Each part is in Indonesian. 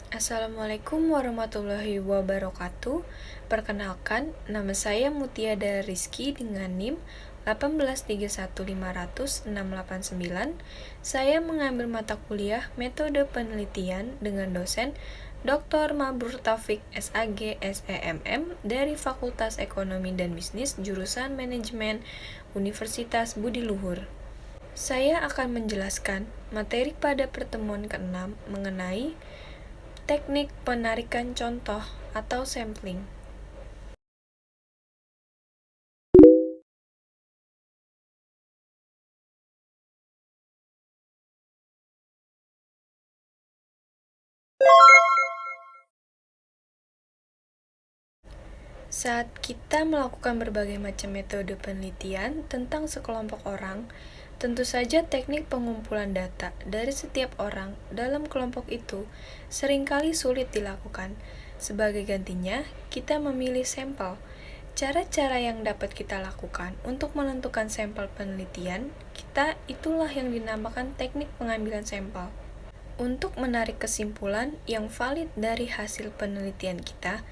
Assalamualaikum warahmatullahi wabarakatuh. Perkenalkan, nama saya Mutiada Rizky dengan NIM 1831500-689. Saya mengambil mata kuliah Metode Penelitian dengan dosen Dr. Mabrur Taufik SAG SEMM dari Fakultas Ekonomi dan Bisnis jurusan Manajemen Universitas Budi Luhur. Saya akan menjelaskan materi pada pertemuan ke-6 mengenai teknik penarikan contoh atau sampling. Saat kita melakukan berbagai macam metode penelitian tentang sekelompok orang, tentu saja teknik pengumpulan data dari setiap orang dalam kelompok itu seringkali sulit dilakukan. Sebagai gantinya, kita memilih sampel. Cara-cara yang dapat kita lakukan untuk menentukan sampel penelitian kita itulah yang dinamakan teknik pengambilan sampel. Untuk menarik kesimpulan yang valid dari hasil penelitian kita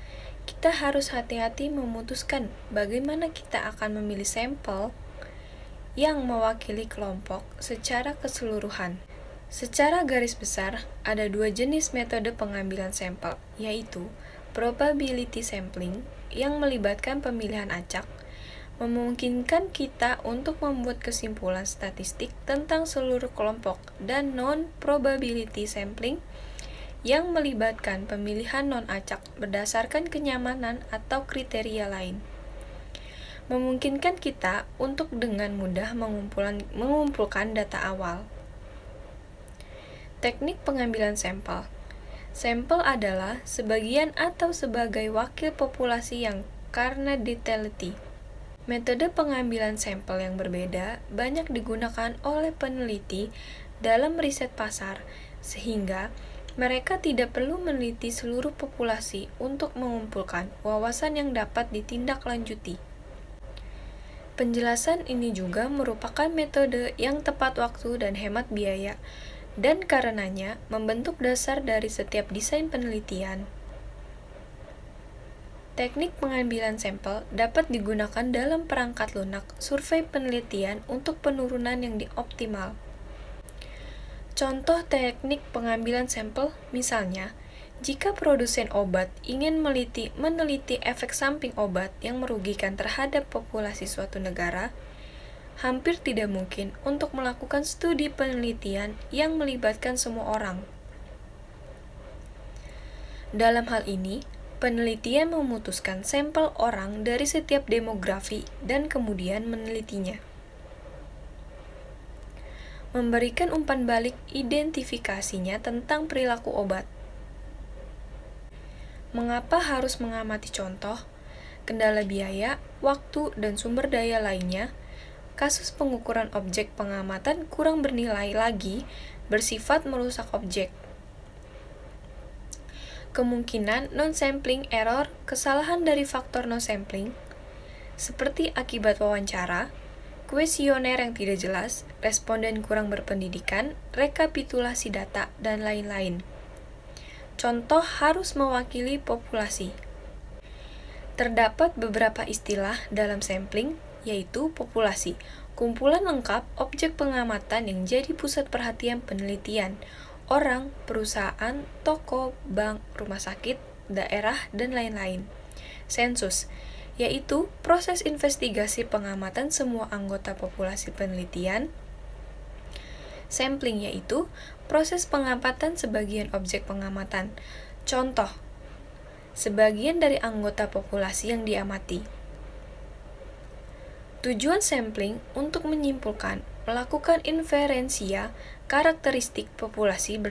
harus hati-hati memutuskan bagaimana kita akan memilih sampel yang mewakili kelompok secara keseluruhan. Secara garis besar, ada dua jenis metode pengambilan sampel, yaitu probability sampling yang melibatkan pemilihan acak, memungkinkan kita untuk membuat kesimpulan statistik tentang seluruh kelompok, dan non-probability sampling yang melibatkan pemilihan non-acak berdasarkan kenyamanan atau kriteria lain. Memungkinkan kita untuk dengan mudah mengumpulkan data awal. Teknik pengambilan sampel. Sampel adalah sebagian atau sebagai wakil populasi yang karena detaility. Metode pengambilan sampel yang berbeda banyak digunakan oleh peneliti dalam riset pasar, sehingga mereka tidak perlu meneliti seluruh populasi untuk mengumpulkan wawasan yang dapat ditindaklanjuti. Penjelasan ini juga merupakan metode yang tepat waktu dan hemat biaya, dan karenanya membentuk dasar dari setiap desain penelitian. Teknik pengambilan sampel dapat digunakan dalam perangkat lunak survei penelitian untuk penurunan yang optimal. Contoh teknik pengambilan sampel, misalnya, jika produsen obat ingin meneliti efek samping obat yang merugikan terhadap populasi suatu negara, hampir tidak mungkin untuk melakukan studi penelitian yang melibatkan semua orang. Dalam hal ini, penelitian memutuskan sampel orang dari setiap demografi dan kemudian menelitinya. Memberikan umpan balik identifikasinya tentang perilaku obat. Mengapa harus mengamati contoh? Kendala biaya, waktu, dan sumber daya lainnya. Kasus pengukuran objek pengamatan kurang bernilai lagi, bersifat merusak objek. Kemungkinan non-sampling error, kesalahan dari faktor non-sampling, seperti akibat wawancara, kuesioner yang tidak jelas, responden kurang berpendidikan, rekapitulasi data, dan lain-lain. Contoh harus mewakili populasi. Terdapat beberapa istilah dalam sampling, yaitu populasi, kumpulan lengkap objek pengamatan yang jadi pusat perhatian penelitian, orang, perusahaan, toko, bank, rumah sakit, daerah, dan lain-lain. Sensus, yaitu proses investigasi pengamatan semua anggota populasi penelitian. Sampling yaitu proses pengamatan sebagian objek pengamatan. Contoh, sebagian dari anggota populasi yang diamati. Tujuan sampling untuk menyimpulkan, melakukan inferensia karakteristik populasi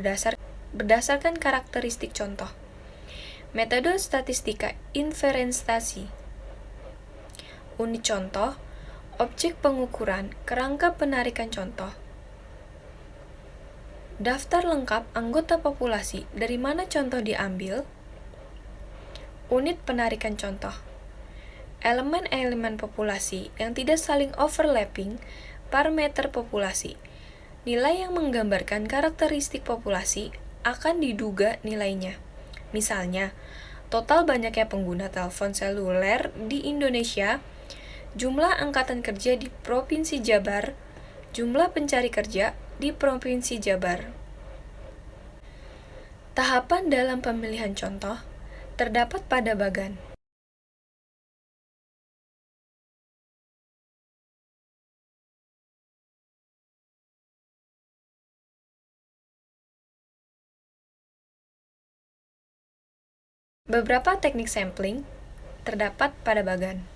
berdasarkan karakteristik contoh. Metode statistika inferensiasi. Unit contoh, objek pengukuran, kerangka penarikan contoh. Daftar lengkap anggota populasi, dari mana contoh diambil. Unit penarikan contoh. Elemen-elemen populasi yang tidak saling overlapping, parameter populasi. Nilai yang menggambarkan karakteristik populasi akan diduga nilainya. Misalnya, total banyaknya pengguna telepon seluler di Indonesia, jumlah angkatan kerja di Provinsi Jabar, jumlah pencari kerja di Provinsi Jabar. Tahapan dalam pemilihan contoh terdapat pada bagan. Beberapa teknik sampling terdapat pada bagan.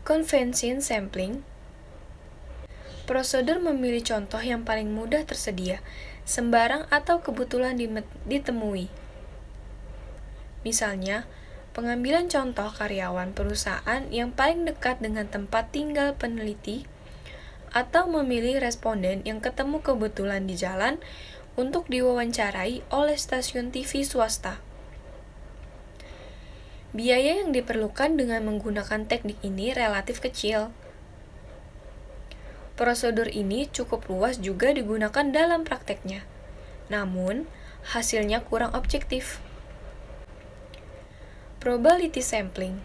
Convention sampling, prosedur memilih contoh yang paling mudah tersedia, sembarang atau kebetulan ditemui. Misalnya, pengambilan contoh karyawan perusahaan yang paling dekat dengan tempat tinggal peneliti, atau memilih responden yang ketemu kebetulan di jalan untuk diwawancarai oleh stasiun TV swasta. Biaya yang diperlukan dengan menggunakan teknik ini relatif kecil. Prosedur ini cukup luas juga digunakan dalam prakteknya, namun hasilnya kurang objektif. Probability sampling.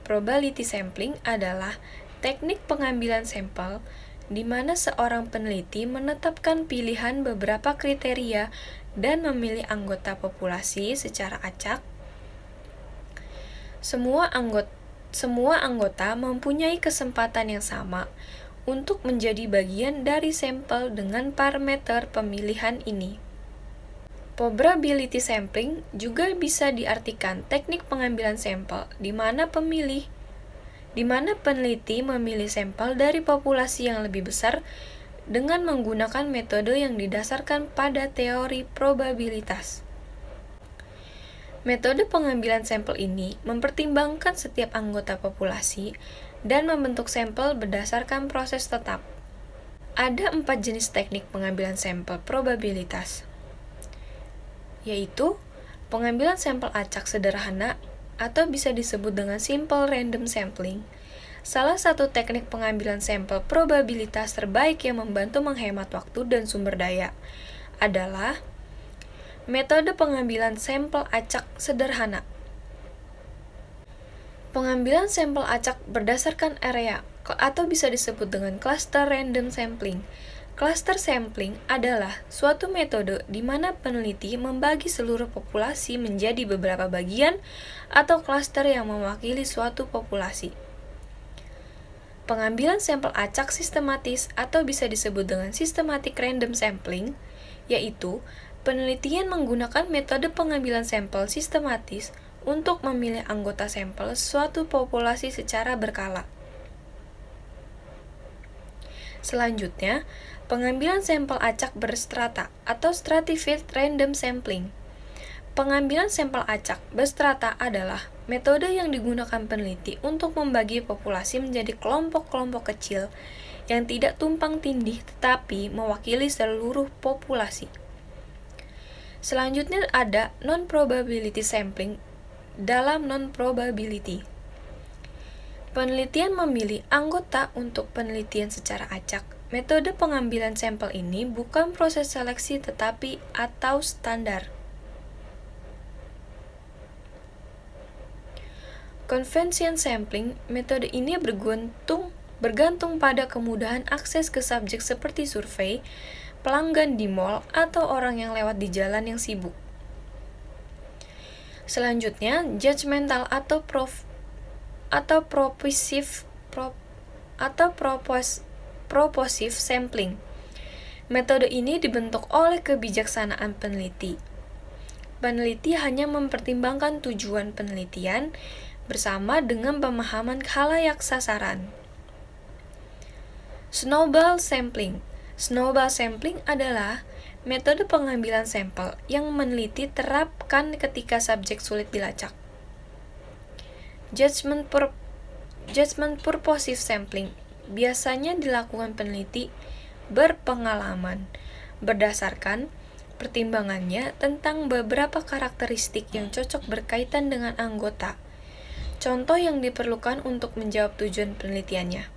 Probability sampling adalah teknik pengambilan sampel di mana seorang peneliti menetapkan pilihan beberapa kriteria dan memilih anggota populasi secara acak. Semua anggota mempunyai kesempatan yang sama untuk menjadi bagian dari sampel dengan parameter pemilihan ini. Probability sampling juga bisa diartikan teknik pengambilan sampel di mana peneliti memilih sampel dari populasi yang lebih besar dengan menggunakan metode yang didasarkan pada teori probabilitas. Metode pengambilan sampel ini mempertimbangkan setiap anggota populasi dan membentuk sampel berdasarkan proses tetap. Ada 4 jenis teknik pengambilan sampel probabilitas, yaitu pengambilan sampel acak sederhana atau bisa disebut dengan simple random sampling. Salah satu teknik pengambilan sampel probabilitas terbaik yang membantu menghemat waktu dan sumber daya adalah metode pengambilan sampel acak sederhana. Pengambilan sampel acak berdasarkan area atau bisa disebut dengan cluster random sampling. Cluster sampling adalah suatu metode di mana peneliti membagi seluruh populasi menjadi beberapa bagian atau cluster yang mewakili suatu populasi. Pengambilan sampel acak sistematis atau bisa disebut dengan systematic random sampling, yaitu penelitian menggunakan metode pengambilan sampel sistematis untuk memilih anggota sampel suatu populasi secara berkala. Selanjutnya, pengambilan sampel acak berstrata atau stratified random sampling. Pengambilan sampel acak berstrata adalah metode yang digunakan peneliti untuk membagi populasi menjadi kelompok-kelompok kecil yang tidak tumpang tindih tetapi mewakili seluruh populasi. Selanjutnya ada non-probability sampling dalam non-probability. Penelitian memilih anggota untuk penelitian secara acak. Metode pengambilan sampel ini bukan proses seleksi tetapi atau standar. Convention sampling, metode ini bergantung pada kemudahan akses ke subjek seperti survei, pelanggan di mall, atau orang yang lewat di jalan yang sibuk. Selanjutnya, judgmental atau propositive sampling. Metode ini dibentuk oleh kebijaksanaan peneliti. Peneliti hanya mempertimbangkan tujuan penelitian bersama dengan pemahaman khalayak sasaran. Snowball sampling. Snowball sampling adalah metode pengambilan sampel yang meneliti terapkan ketika subjek sulit dilacak. Judgment purposive sampling biasanya dilakukan peneliti berpengalaman berdasarkan pertimbangannya tentang beberapa karakteristik yang cocok berkaitan dengan anggota. Contoh yang diperlukan untuk menjawab tujuan penelitiannya.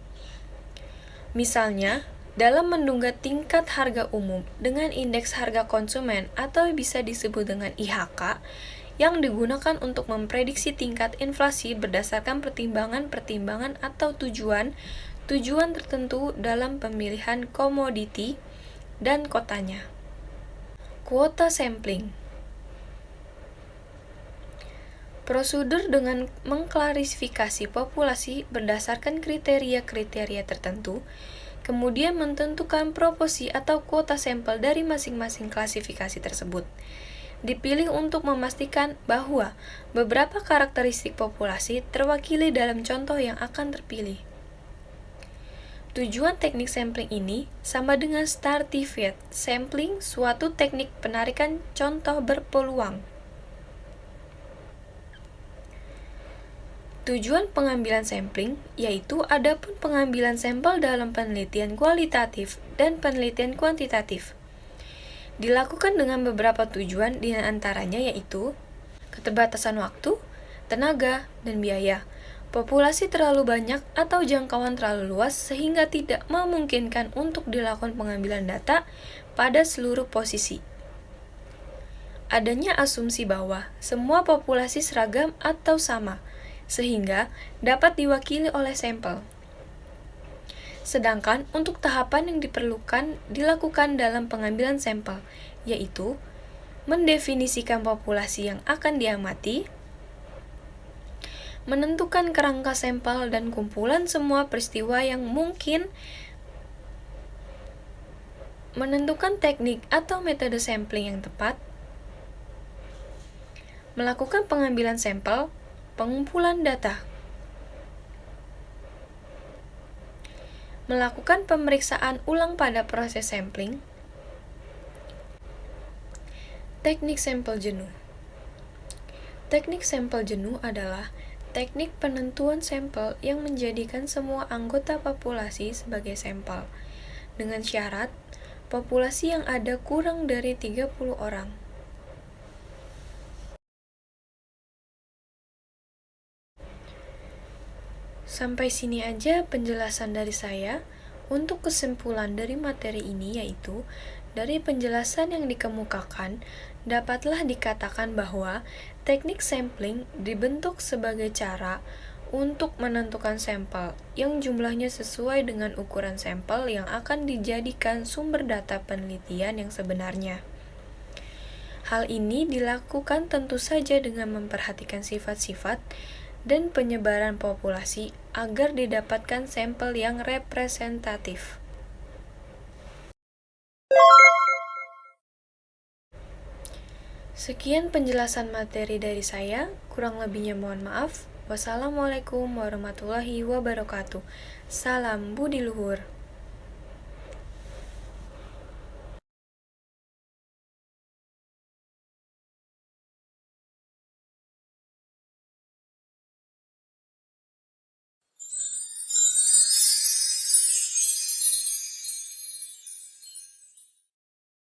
Misalnya, dalam menduga tingkat harga umum dengan indeks harga konsumen atau bisa disebut dengan IHK, yang digunakan untuk memprediksi tingkat inflasi berdasarkan pertimbangan-pertimbangan atau tujuan tertentu dalam pemilihan komoditi dan kotanya. Kuota sampling. Prosedur dengan mengklasifikasi populasi berdasarkan kriteria-kriteria tertentu, kemudian menentukan proporsi atau kuota sampel dari masing-masing klasifikasi tersebut. Dipilih untuk memastikan bahwa beberapa karakteristik populasi terwakili dalam contoh yang akan terpilih. Tujuan teknik sampling ini sama dengan stratified sampling, suatu teknik penarikan contoh berpeluang. Tujuan pengambilan sampling yaitu adapun pengambilan sampel dalam penelitian kualitatif dan penelitian kuantitatif. Dilakukan dengan beberapa tujuan, di antaranya yaitu keterbatasan waktu, tenaga, dan biaya. Populasi terlalu banyak atau jangkauan terlalu luas sehingga tidak memungkinkan untuk dilakukan pengambilan data pada seluruh posisi. Adanya asumsi bahwa semua populasi seragam atau sama, sehingga dapat diwakili oleh sampel. Sedangkan untuk tahapan yang dilakukan dalam pengambilan sampel, yaitu mendefinisikan populasi yang akan diamati, menentukan kerangka sampel dan kumpulan semua peristiwa yang mungkin, menentukan teknik atau metode sampling yang tepat, melakukan pengambilan sampel, pengumpulan data, melakukan pemeriksaan ulang pada proses sampling. Teknik sampel jenuh. Teknik sampel jenuh adalah teknik penentuan sampel yang menjadikan semua anggota populasi sebagai sampel, dengan syarat populasi yang ada kurang dari 30 orang. Sampai sini aja penjelasan dari saya. Untuk kesimpulan dari materi ini yaitu, dari penjelasan yang dikemukakan, dapatlah dikatakan bahwa teknik sampling dibentuk sebagai cara untuk menentukan sampel yang jumlahnya sesuai dengan ukuran sampel yang akan dijadikan sumber data penelitian yang sebenarnya. Hal ini dilakukan tentu saja dengan memperhatikan sifat-sifat dan penyebaran populasi agar didapatkan sampel yang representatif. Sekian penjelasan materi dari saya, kurang lebihnya mohon maaf. Wassalamualaikum warahmatullahi wabarakatuh. Salam budi luhur.